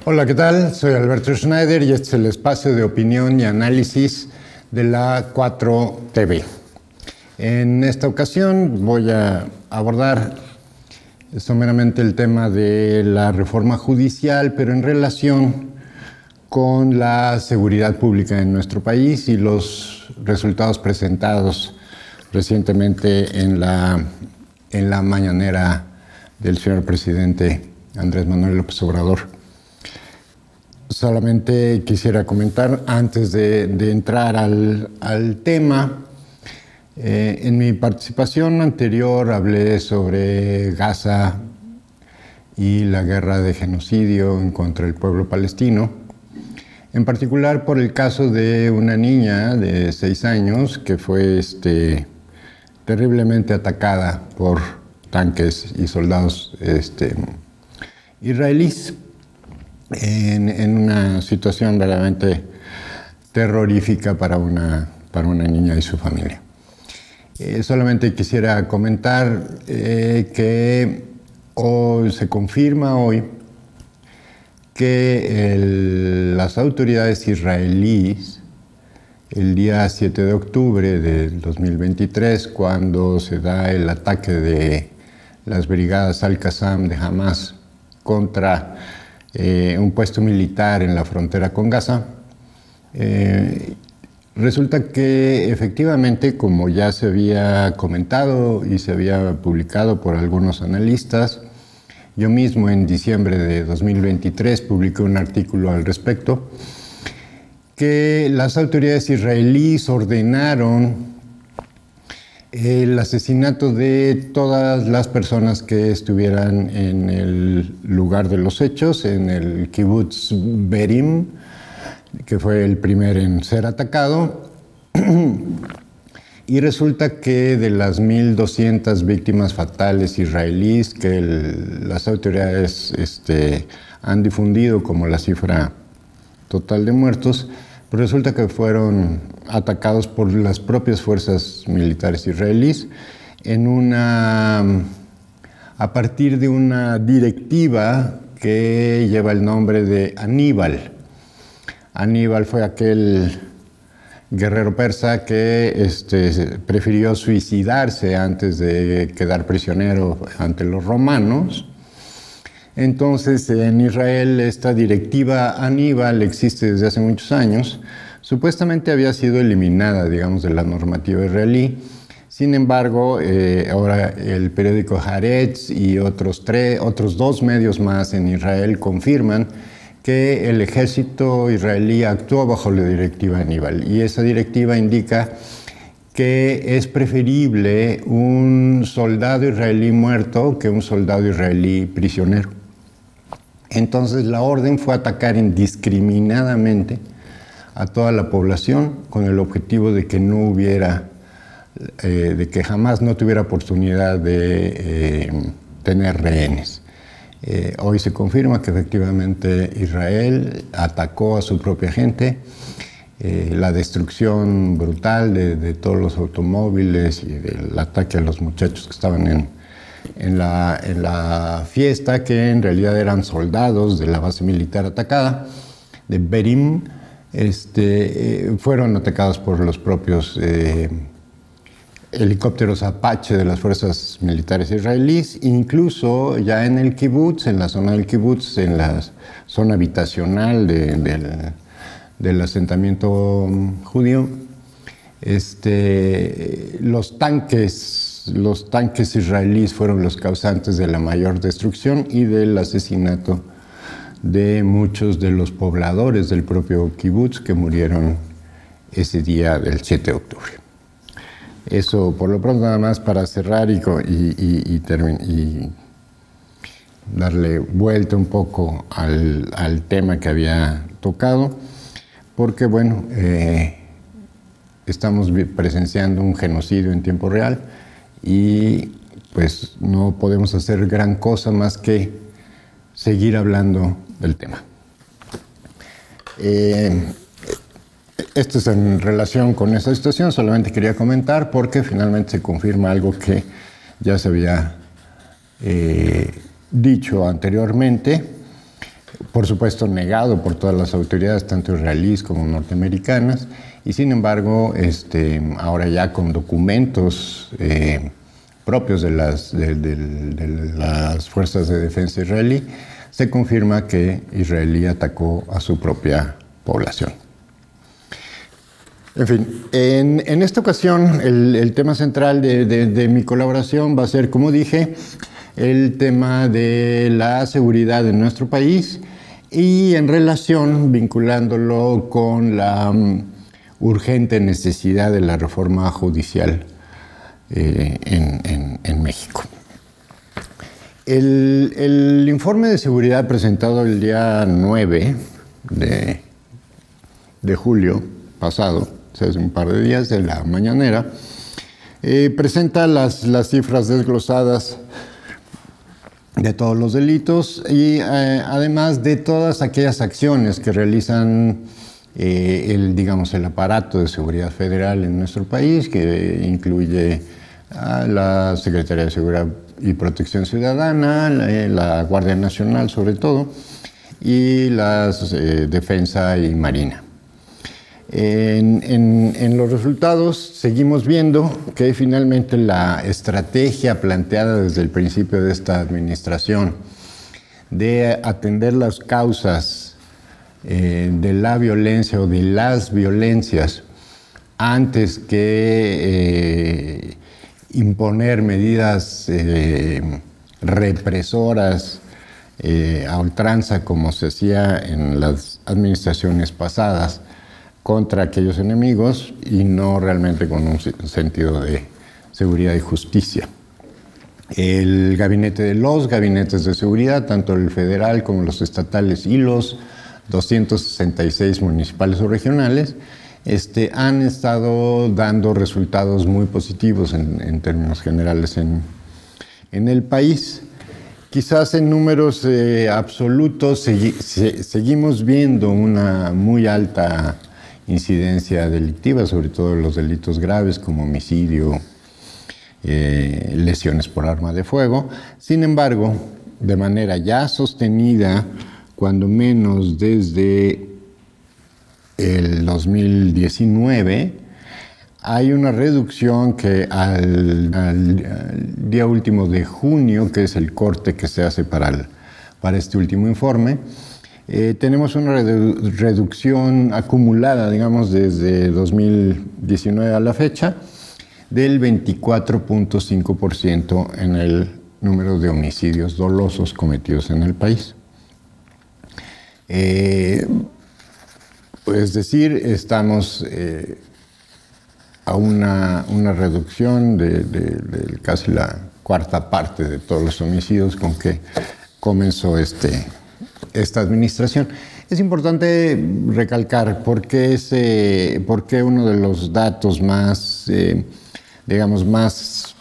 Hola, ¿qué tal? Soy Alberto Schneider y este es el espacio de opinión y análisis de la 4 TV. En esta ocasión voy a abordar someramente el tema de la reforma judicial, pero en relación con la seguridad pública en nuestro país y los resultados presentados recientemente en la mañanera del señor presidente Andrés Manuel López Obrador. Solamente quisiera comentar, antes de entrar al tema, en mi participación anterior hablé sobre Gaza y la guerra de genocidio en contra del pueblo palestino, en particular por el caso de una niña de 6 años que fue terriblemente atacada por tanques y soldados israelíes. En una situación verdaderamente terrorífica para una niña y su familia. Solamente quisiera comentar que hoy se confirma que las autoridades israelíes, el día 7 de octubre del 2023, cuando se da el ataque de las brigadas Al-Qassam de Hamas contra un puesto militar en la frontera con Gaza, resulta que efectivamente, como ya se había comentado y se había publicado por algunos analistas, yo mismo en diciembre de 2023 publiqué un artículo al respecto, que las autoridades israelíes ordenaron el asesinato de todas las personas que estuvieran en el lugar de los hechos, en el kibutz Berim, que fue el primero en ser atacado. Y resulta que de las 1.200 víctimas fatales israelíes que las autoridades han difundido como la cifra total de muertos, pues resulta que fueron atacados por las propias fuerzas militares israelíes a partir de una directiva que lleva el nombre de Aníbal. Aníbal fue aquel guerrero persa que prefirió suicidarse antes de quedar prisionero ante los romanos. Entonces, en Israel esta directiva Aníbal existe desde hace muchos años. Supuestamente había sido eliminada, digamos, de la normativa israelí. Sin embargo, ahora el periódico Haaretz y otros 2 medios más en Israel confirman que el ejército israelí actuó bajo la directiva Aníbal. Y esa directiva indica que es preferible un soldado israelí muerto que un soldado israelí prisionero. Entonces la orden fue atacar indiscriminadamente a toda la población con el objetivo de que no hubiera, de que jamás no tuviera oportunidad de tener rehenes. Hoy se confirma que efectivamente Israel atacó a su propia gente, la destrucción brutal de todos los automóviles y el ataque a los muchachos que estaban en la fiesta, que en realidad eran soldados de la base militar atacada, de Berim, fueron atacados por los propios helicópteros Apache de las fuerzas militares israelíes, incluso ya en el kibutz, en la zona del kibutz, en la zona habitacional del asentamiento judío, los tanques israelíes fueron los causantes de la mayor destrucción y del asesinato de muchos de los pobladores del propio kibutz que murieron ese día del 7 de octubre. Eso por lo pronto, nada más para cerrar y darle vuelta un poco al tema que había tocado, porque bueno, estamos presenciando un genocidio en tiempo real y pues no podemos hacer gran cosa más que seguir hablando del tema. Esto es en relación con esta situación, solamente quería comentar porque finalmente se confirma algo que ya se había dicho anteriormente, por supuesto negado por todas las autoridades, tanto israelíes como norteamericanas, y sin embargo, ahora ya con documentos propios de las fuerzas de defensa israelí, se confirma que Israel atacó a su propia población. En fin, en esta ocasión el tema central de mi colaboración va a ser, como dije, el tema de la seguridad en nuestro país y en relación, vinculándolo con la urgente necesidad de la reforma judicial en México. El informe de seguridad presentado el día 9 de julio pasado, hace un par de días, de la mañanera, presenta las cifras desglosadas de todos los delitos y además de todas aquellas acciones que realizan el aparato de seguridad federal en nuestro país, que incluye a la Secretaría de Seguridad y Protección Ciudadana, la Guardia Nacional sobre todo, y la Defensa y Marina. En los resultados seguimos viendo que finalmente la estrategia planteada desde el principio de esta administración de atender las causas de la violencia o de las violencias antes que imponer medidas represoras a ultranza como se hacía en las administraciones pasadas contra aquellos enemigos y no realmente con un sentido de seguridad y justicia. El gabinete de los gabinetes de seguridad, tanto el federal como los estatales y los 266 municipales o regionales, han estado dando resultados muy positivos en términos generales en el país. Quizás en números absolutos seguimos viendo una muy alta incidencia delictiva, sobre todo los delitos graves como homicidio, lesiones por arma de fuego. Sin embargo, de manera ya sostenida, cuando menos desde el 2019, hay una reducción que al día último de junio, que es el corte que se hace para este último informe, tenemos una reducción acumulada, digamos, desde 2019 a la fecha, del 24.5% en el número de homicidios dolosos cometidos en el país. Es decir, estamos a una reducción de casi la cuarta parte de todos los homicidios con que comenzó esta administración. Es importante recalcar por qué uno de los datos más, más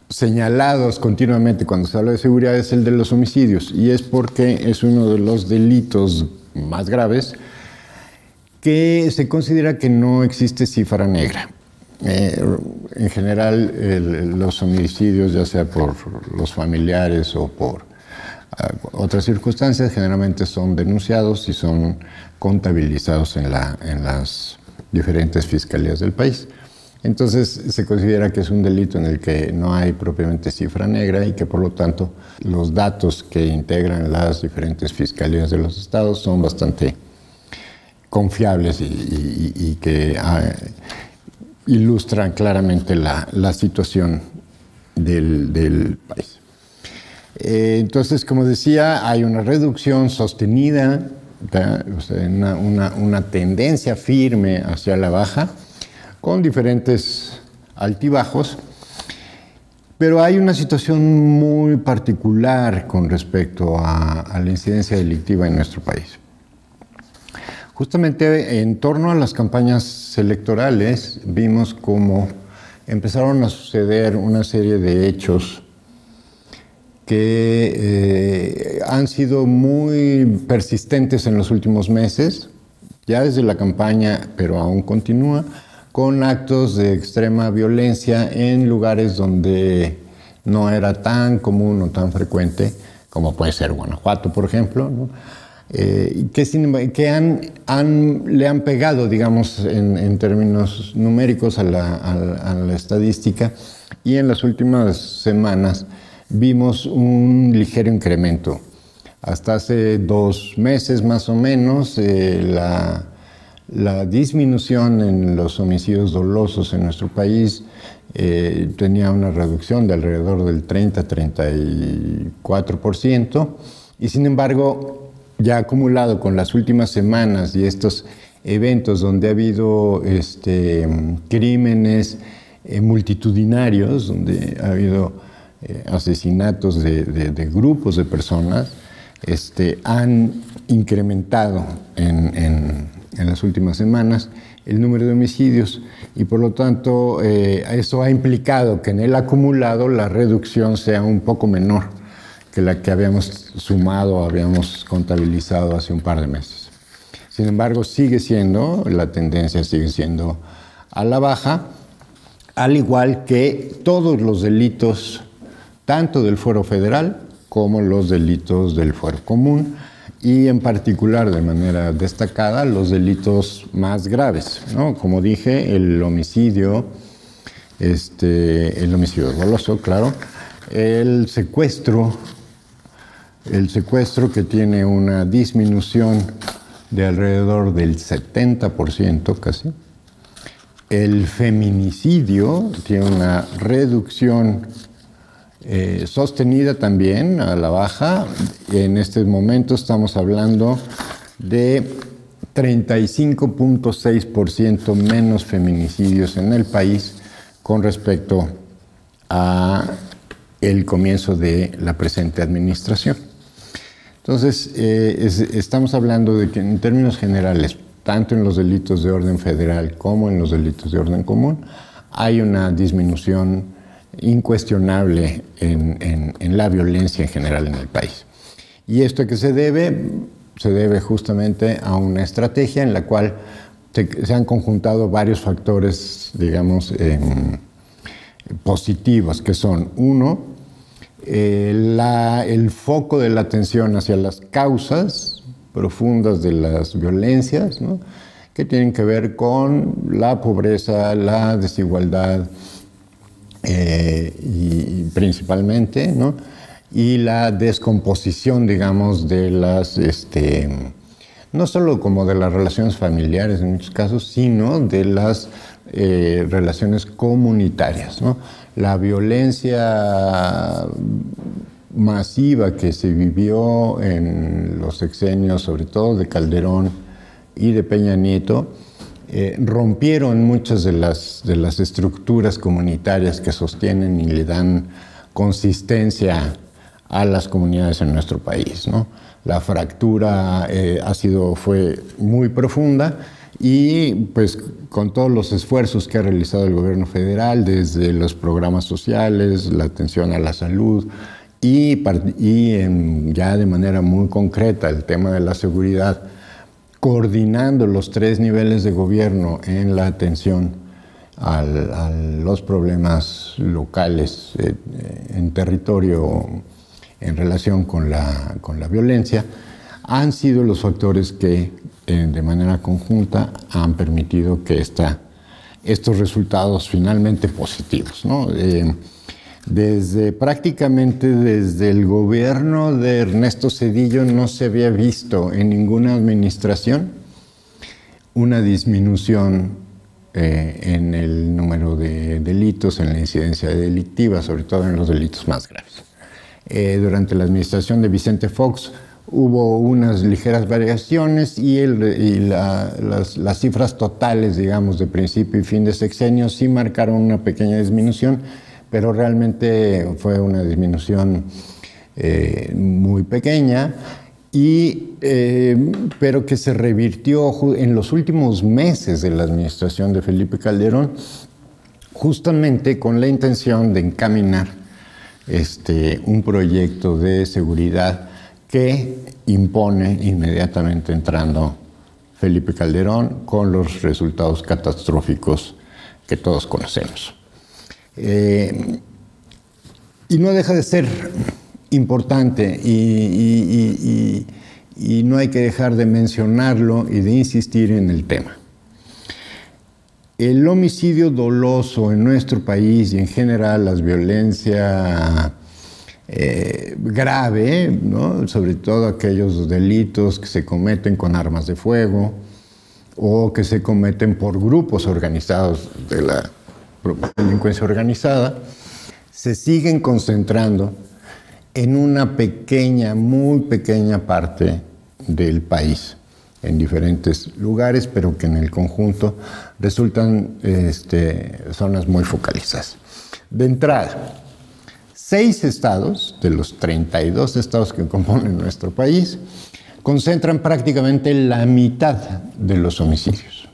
señalados continuamente cuando se habla de seguridad es el de los homicidios, y es porque es uno de los delitos más graves que se considera que no existe cifra negra. En general, los homicidios, ya sea por los familiares o por otras circunstancias, generalmente son denunciados y son contabilizados en las diferentes fiscalías del país. Entonces se considera que es un delito en el que no hay propiamente cifra negra y que por lo tanto los datos que integran las diferentes fiscalías de los estados son bastante confiables y que ilustran claramente la situación del país. Entonces, como decía, hay una reducción sostenida, o sea, una tendencia firme hacia la baja, con diferentes altibajos, pero hay una situación muy particular con respecto a la incidencia delictiva en nuestro país. Justamente en torno a las campañas electorales vimos cómo empezaron a suceder una serie de hechos que han sido muy persistentes en los últimos meses, ya desde la campaña, pero aún continúa, con actos de extrema violencia en lugares donde no era tan común o tan frecuente, como puede ser Guanajuato, por ejemplo, ¿no? Que le han pegado, digamos, en términos numéricos a la estadística, y en las últimas semanas vimos un ligero incremento. Hasta hace 2 meses más o menos, la disminución en los homicidios dolosos en nuestro país tenía una reducción de alrededor del 30-34%, y sin embargo, ya acumulado con las últimas semanas y estos eventos donde ha habido crímenes multitudinarios, donde ha habido asesinatos de grupos de personas, han incrementado en las últimas semanas el número de homicidios, y por lo tanto eso ha implicado que en el acumulado la reducción sea un poco menor que la que habíamos sumado, habíamos contabilizado hace un par de meses. Sin embargo, la tendencia sigue siendo a la baja, al igual que todos los delitos, tanto del fuero federal como los delitos del fuero común, y en particular, de manera destacada, los delitos más graves, ¿no? Como dije, el homicidio doloso, claro, el secuestro que tiene una disminución de alrededor del 70% casi. El feminicidio tiene una reducción sostenida también a la baja. En este momento estamos hablando de 35.6% menos feminicidios en el país con respecto a el comienzo de la presente administración. Entonces, estamos hablando de que en términos generales, tanto en los delitos de orden federal como en los delitos de orden común, hay una disminución incuestionable en la violencia en general en el país. ¿Y esto a qué se debe? Se debe justamente a una estrategia en la cual se han conjuntado varios factores, digamos, positivos, que son, uno, el foco de la atención hacia las causas profundas de las violencias, ¿no? Que tienen que ver con la pobreza, la desigualdad, y principalmente, ¿no? Y la descomposición, digamos, de las, no solo como de las relaciones familiares en muchos casos, sino de las relaciones comunitarias, ¿no? La violencia masiva que se vivió en los sexenios, sobre todo de Calderón y de Peña Nieto, rompieron muchas de las estructuras comunitarias que sostienen y le dan consistencia a las comunidades en nuestro país, ¿no? La fractura fue muy profunda, y pues con todos los esfuerzos que ha realizado el gobierno federal, desde los programas sociales, la atención a la salud y ya de manera muy concreta el tema de la seguridad, coordinando los 3 niveles de gobierno en la atención a los problemas locales en territorio en relación con la violencia, han sido los factores que de manera conjunta han permitido que estos resultados finalmente positivos, ¿no? Prácticamente desde el gobierno de Ernesto Zedillo no se había visto en ninguna administración una disminución en el número de delitos, en la incidencia delictiva, sobre todo en los delitos más graves. Durante la administración de Vicente Fox hubo unas ligeras variaciones, y las cifras totales, digamos, de principio y fin de sexenio sí marcaron una pequeña disminución, pero realmente fue una disminución muy pequeña, pero que se revirtió en los últimos meses de la administración de Felipe Calderón, justamente con la intención de encaminar un proyecto de seguridad que impone inmediatamente entrando Felipe Calderón, con los resultados catastróficos que todos conocemos. Y no deja de ser importante y no hay que dejar de mencionarlo y de insistir en el tema. El homicidio doloso en nuestro país y en general la violencia grave, ¿no? Sobre todo aquellos delitos que se cometen con armas de fuego o que se cometen por grupos organizados de la delincuencia organizada, se siguen concentrando en una pequeña, muy pequeña parte del país, en diferentes lugares, pero que en el conjunto resultan zonas muy focalizadas. De entrada, 6 estados, de los 32 estados que componen nuestro país, concentran prácticamente la mitad de los homicidios.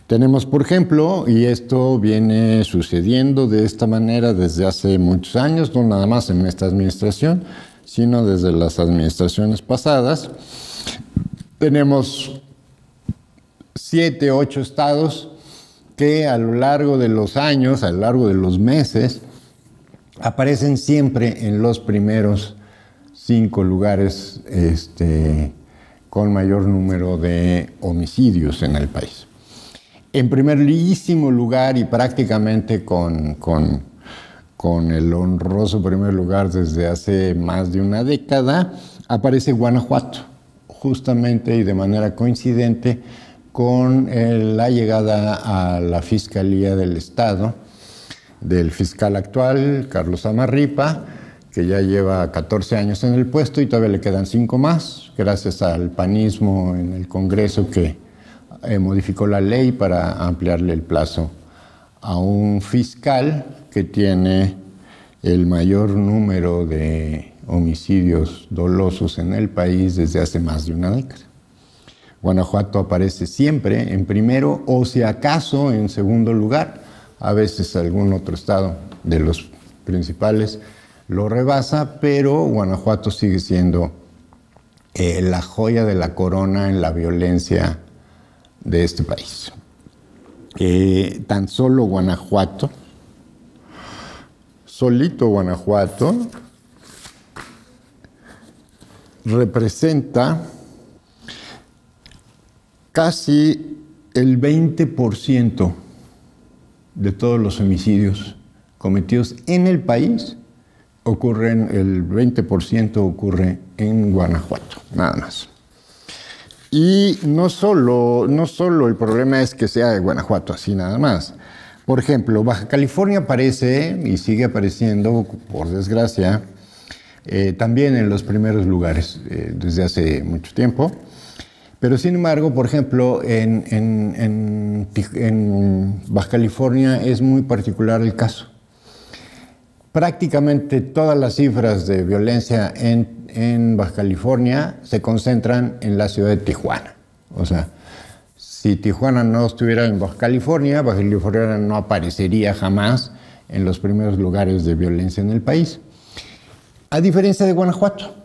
Tenemos, por ejemplo, y esto viene sucediendo de esta manera desde hace muchos años, no nada más en esta administración, sino desde las administraciones pasadas. Tenemos 7, 8 estados que a lo largo de los años, a lo largo de los meses, aparecen siempre en los primeros 5 lugares con mayor número de homicidios en el país. En primerísimo lugar y prácticamente con el honroso primer lugar desde hace más de una década, aparece Guanajuato, justamente y de manera coincidente con la llegada a la Fiscalía del Estado del fiscal actual, Carlos Amarripa, que ya lleva 14 años en el puesto y todavía le quedan 5 más, gracias al panismo en el Congreso que modificó la ley para ampliarle el plazo a un fiscal que tiene el mayor número de homicidios dolosos en el país desde hace más de una década. Guanajuato aparece siempre en primero o si acaso en segundo lugar. A veces algún otro estado de los principales lo rebasa, pero Guanajuato sigue siendo la joya de la corona en la violencia de este país. Tan solo Guanajuato, solito Guanajuato, representa casi el 20% de todos los homicidios cometidos en el país. El 20% ocurre en Guanajuato, nada más. Y no solo el problema es que sea de Guanajuato, así nada más. Por ejemplo, Baja California aparece y sigue apareciendo, por desgracia, también en los primeros lugares desde hace mucho tiempo. Pero sin embargo, por ejemplo, en Baja California es muy particular el caso. Prácticamente todas las cifras de violencia en Baja California se concentran en la ciudad de Tijuana. O sea, si Tijuana no estuviera en Baja California no aparecería jamás en los primeros lugares de violencia en el país. A diferencia de Guanajuato.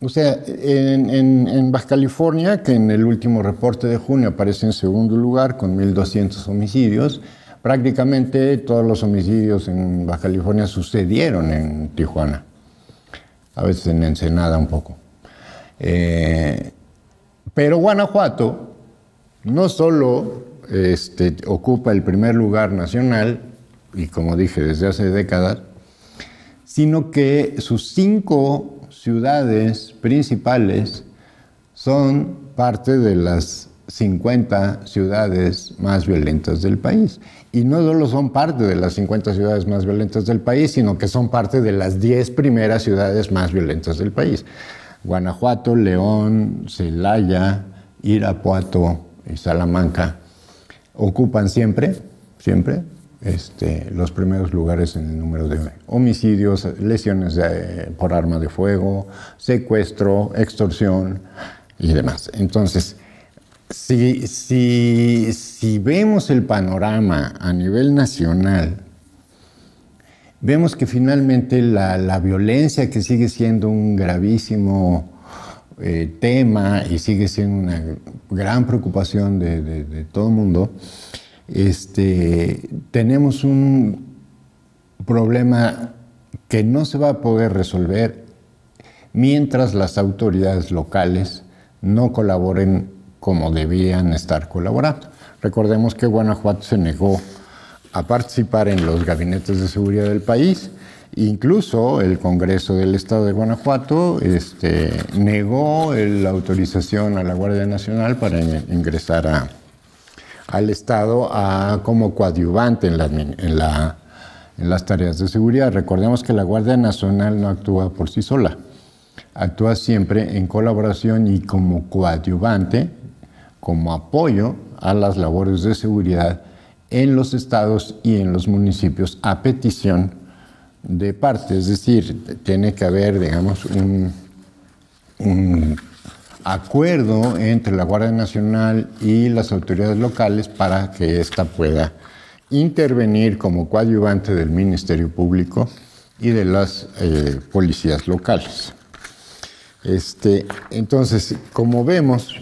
O sea, en Baja California, que en el último reporte de junio aparece en segundo lugar con 1,200 homicidios, prácticamente todos los homicidios en Baja California sucedieron en Tijuana, a veces en Ensenada un poco. Pero Guanajuato no solo ocupa el primer lugar nacional, y como dije, desde hace décadas, sino que sus 5 ciudades principales son parte de las 50 ciudades más violentas del país. Y no solo son parte de las 50 ciudades más violentas del país, sino que son parte de las 10 primeras ciudades más violentas del país. Guanajuato, León, Celaya, Irapuato y Salamanca ocupan siempre los primeros lugares en el número de homicidios, lesiones por arma de fuego, secuestro, extorsión y demás. Entonces, si vemos el panorama a nivel nacional, vemos que finalmente la violencia, que sigue siendo un gravísimo tema y sigue siendo una gran preocupación de todo el mundo, tenemos un problema que no se va a poder resolver mientras las autoridades locales no colaboren como debían estar colaborando. Recordemos que Guanajuato se negó a participar en los gabinetes de seguridad del país. Incluso el Congreso del Estado de Guanajuato negó la autorización a la Guardia Nacional para ingresar al Estado como coadyuvante en las tareas de seguridad. Recordemos que la Guardia Nacional no actúa por sí sola, actúa siempre en colaboración y como coadyuvante, como apoyo a las labores de seguridad en los estados y en los municipios a petición de parte. Es decir, tiene que haber, digamos, un acuerdo entre la Guardia Nacional y las autoridades locales para que ésta pueda intervenir como coadyuvante del Ministerio Público y de las policías locales. Entonces, como vemos,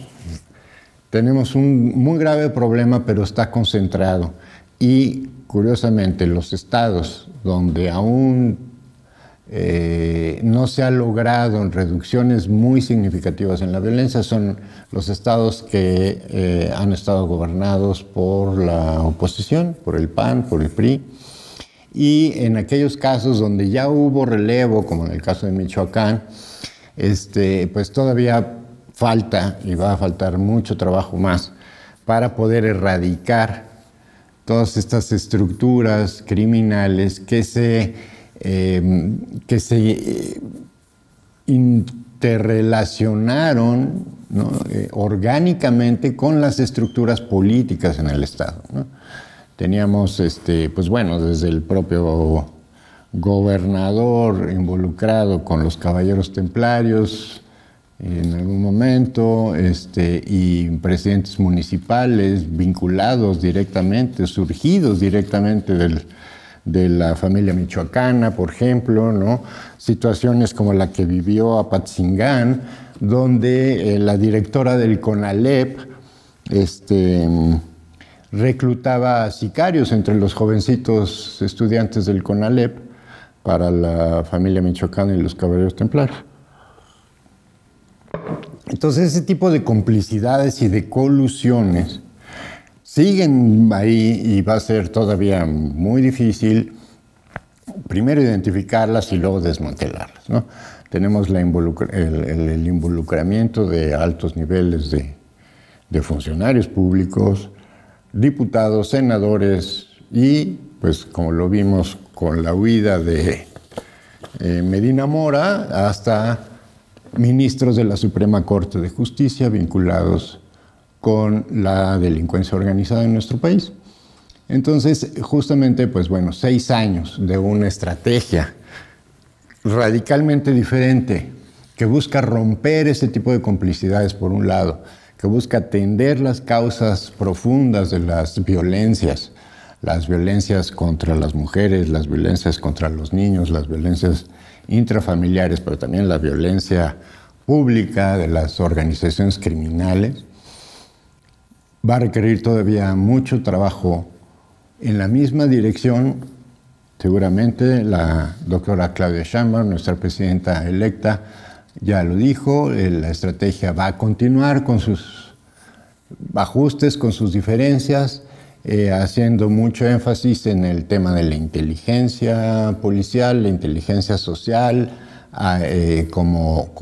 tenemos un muy grave problema, pero está concentrado. Y, curiosamente, los estados donde aún no se ha logrado reducciones muy significativas en la violencia son los estados que han estado gobernados por la oposición, por el PAN, por el PRI. Y en aquellos casos donde ya hubo relevo, como en el caso de Michoacán, pues todavía falta y va a faltar mucho trabajo más para poder erradicar todas estas estructuras criminales que se interrelacionaron, ¿no?, orgánicamente con las estructuras políticas en el Estado, ¿no? Teníamos, pues bueno, desde el propio gobernador involucrado con los caballeros templarios en algún momento, y presidentes municipales vinculados directamente, surgidos directamente de la familia michoacana, por ejemplo, ¿no? Situaciones como la que vivió Apatzingán, donde la directora del CONALEP reclutaba sicarios entre los jovencitos estudiantes del CONALEP para la familia michoacana y los caballeros templarios. Entonces, ese tipo de complicidades y de colusiones siguen ahí y va a ser todavía muy difícil primero identificarlas y luego desmantelarlas, ¿no? Tenemos el involucramiento de altos niveles de funcionarios públicos, diputados, senadores y, pues como lo vimos con la huida de Medina Mora, hasta ministros de la Suprema Corte de Justicia vinculados con la delincuencia organizada en nuestro país. Entonces, justamente, pues bueno, 6 años de una estrategia radicalmente diferente que busca romper ese tipo de complicidades, por un lado, que busca atender las causas profundas de las violencias contra las mujeres, las violencias contra los niños, las violencias intrafamiliares, pero también la violencia pública de las organizaciones criminales. Va a requerir todavía mucho trabajo en la misma dirección. Seguramente la doctora Claudia Sheinbaum, nuestra presidenta electa, ya lo dijo, la estrategia va a continuar con sus ajustes, con sus diferencias, haciendo mucho énfasis en el tema de la inteligencia policial, la inteligencia social, como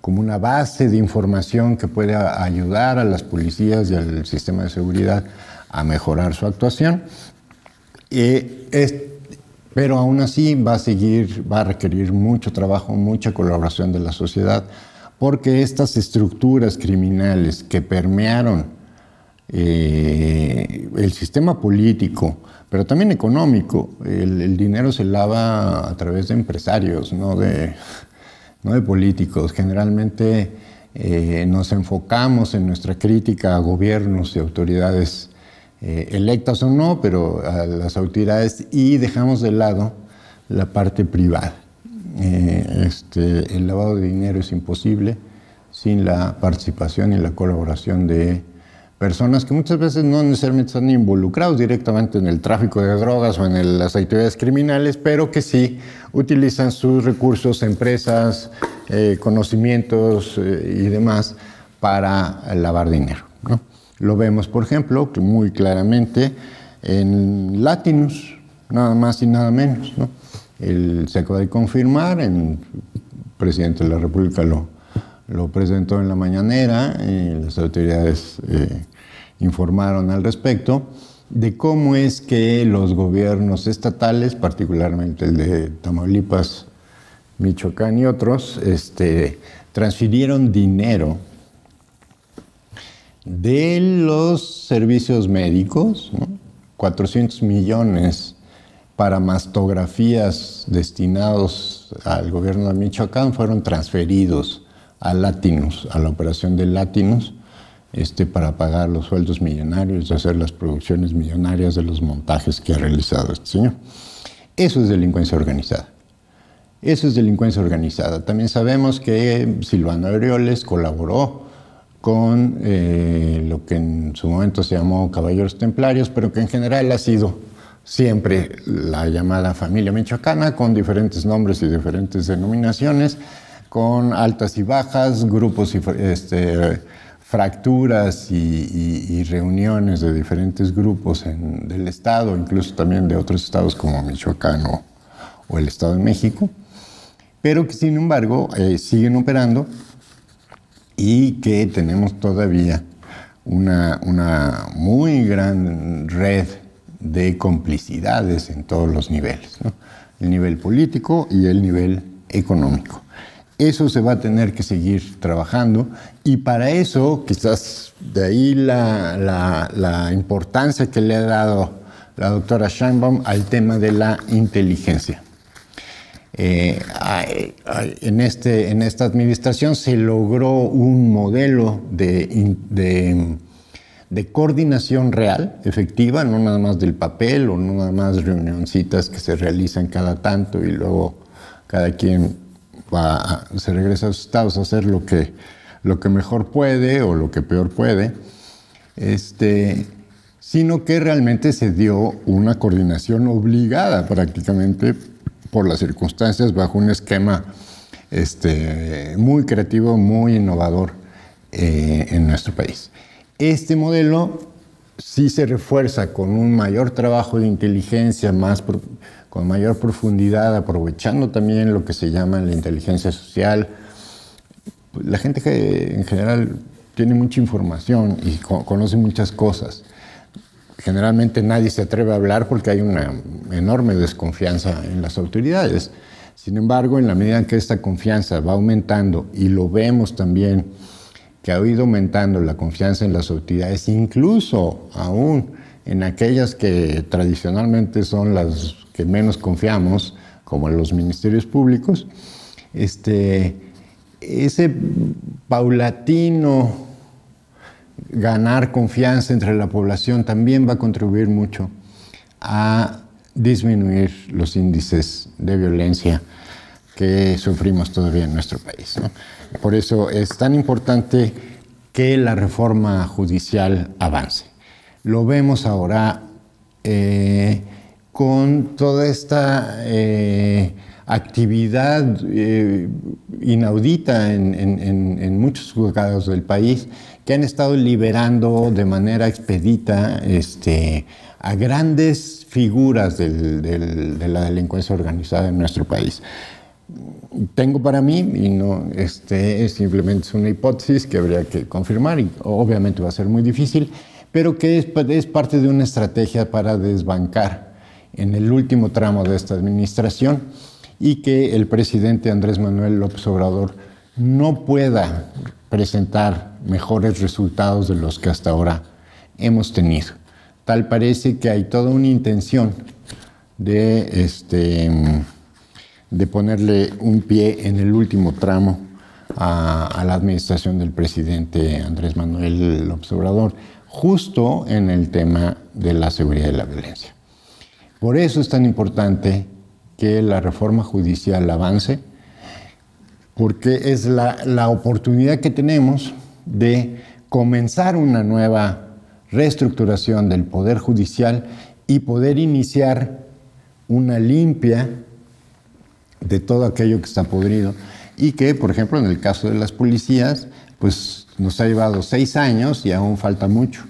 una base de información que puede ayudar a las policías y al sistema de seguridad a mejorar su actuación. Pero aún así va a requerir mucho trabajo, mucha colaboración de la sociedad, porque estas estructuras criminales que permearon el sistema político, pero también económico, el dinero se lava a través de empresarios, no de políticos. Generalmente nos enfocamos en nuestra crítica a gobiernos y autoridades electas o no, pero a las autoridades, y dejamos de lado la parte privada. El lavado de dinero es imposible sin la participación y la colaboración de personas que muchas veces no necesariamente están involucrados directamente en el tráfico de drogas o en las actividades criminales, pero que sí utilizan sus recursos, empresas, conocimientos y demás para lavar dinero, ¿no? Lo vemos, por ejemplo, muy claramente en Latinus, nada más y nada menos, ¿no? Se acaba de confirmar, el presidente de la República lo presentó en la mañanera y las autoridades informaron al respecto de cómo es que los gobiernos estatales, particularmente el de Tamaulipas, Michoacán y otros, transfirieron dinero de los servicios médicos, ¿no? 400 millones para mastografías destinados al gobierno de Michoacán fueron transferidos a Latinus, a la operación de Latinus, para pagar los sueldos millonarios, hacer las producciones millonarias de los montajes que ha realizado este señor. Eso es delincuencia organizada. Eso es delincuencia organizada. También sabemos que Silvano Aureoles colaboró con lo que en su momento se llamó Caballeros Templarios, pero que en general ha sido siempre la llamada familia michoacana, con diferentes nombres y diferentes denominaciones, con altas y bajas, grupos y fracturas y reuniones de diferentes grupos del Estado, incluso también de otros estados como Michoacán o el Estado de México, pero que sin embargo siguen operando y que tenemos todavía una muy gran red de complicidades en todos los niveles, ¿no? El nivel político y el nivel económico. Eso se va a tener que seguir trabajando y para eso, quizás de ahí la importancia que le ha dado la doctora Sheinbaum al tema de la inteligencia. En esta administración se logró un modelo de coordinación real, efectiva, no nada más del papel o no nada más reunioncitas que se realizan cada tanto y luego cada quien se regresa a sus estados a hacer lo que mejor puede o lo que peor puede, sino que realmente se dio una coordinación obligada prácticamente por las circunstancias bajo un esquema muy creativo, muy innovador en nuestro país. Este modelo sí se refuerza con un mayor trabajo de inteligencia, con mayor profundidad, aprovechando también lo que se llama la inteligencia social. La gente que en general tiene mucha información y conoce muchas cosas. Generalmente nadie se atreve a hablar porque hay una enorme desconfianza en las autoridades. Sin embargo, en la medida en que esta confianza va aumentando, y lo vemos también que ha ido aumentando la confianza en las autoridades, incluso aún en aquellas que tradicionalmente son las que menos confiamos, como los ministerios públicos, ese paulatino ganar confianza entre la población también va a contribuir mucho a disminuir los índices de violencia que sufrimos todavía en nuestro país, ¿no? Por eso es tan importante que la reforma judicial avance. Lo vemos ahora con toda esta actividad inaudita en muchos juzgados del país que han estado liberando de manera expedita a grandes figuras de la delincuencia organizada en nuestro país. Tengo para mí, y no simplemente es una hipótesis que habría que confirmar y obviamente va a ser muy difícil, pero que es parte de una estrategia para desbancar en el último tramo de esta administración y que el presidente Andrés Manuel López Obrador no pueda presentar mejores resultados de los que hasta ahora hemos tenido. Tal parece que hay toda una intención de ponerle un pie en el último tramo a la administración del presidente Andrés Manuel López Obrador, justo en el tema de la seguridad y la violencia. Por eso es tan importante que la reforma judicial avance, porque es la oportunidad que tenemos de comenzar una nueva reestructuración del Poder Judicial y poder iniciar una limpia de todo aquello que está podrido y que, por ejemplo, en el caso de las policías, pues nos ha llevado 6 años y aún falta mucho.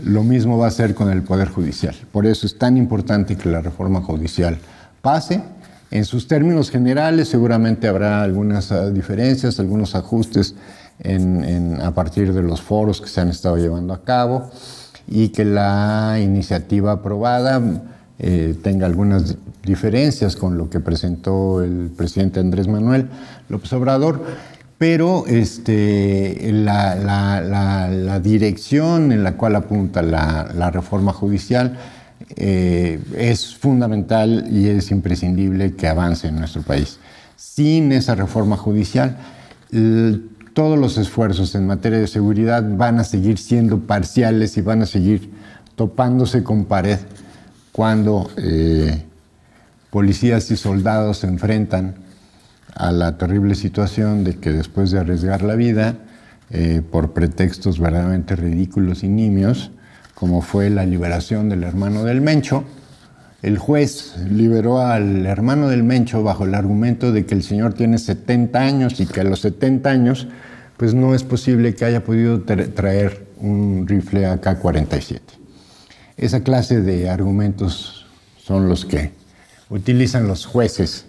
Lo mismo va a ser con el Poder Judicial. Por eso es tan importante que la reforma judicial pase. En sus términos generales seguramente habrá algunas diferencias, algunos ajustes a partir de los foros que se han estado llevando a cabo y que la iniciativa aprobada tenga algunas diferencias con lo que presentó el presidente Andrés Manuel López Obrador, pero la dirección en la cual apunta la reforma judicial es fundamental y es imprescindible que avance en nuestro país. Sin esa reforma judicial, todos los esfuerzos en materia de seguridad van a seguir siendo parciales y van a seguir topándose con pared cuando policías y soldados se enfrentan a la terrible situación de que después de arriesgar la vida por pretextos verdaderamente ridículos y nimios, como fue la liberación del hermano del Mencho, el juez liberó al hermano del Mencho bajo el argumento de que el señor tiene 70 años y que a los 70 años pues no es posible que haya podido traer un rifle AK-47. Esa clase de argumentos son los que utilizan los jueces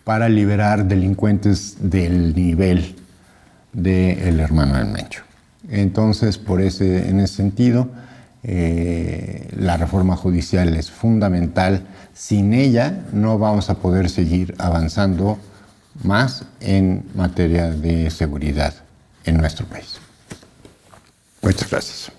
para liberar delincuentes del nivel del hermano del Mencho. Entonces, en ese sentido, la reforma judicial es fundamental. Sin ella no vamos a poder seguir avanzando más en materia de seguridad en nuestro país. Muchas gracias.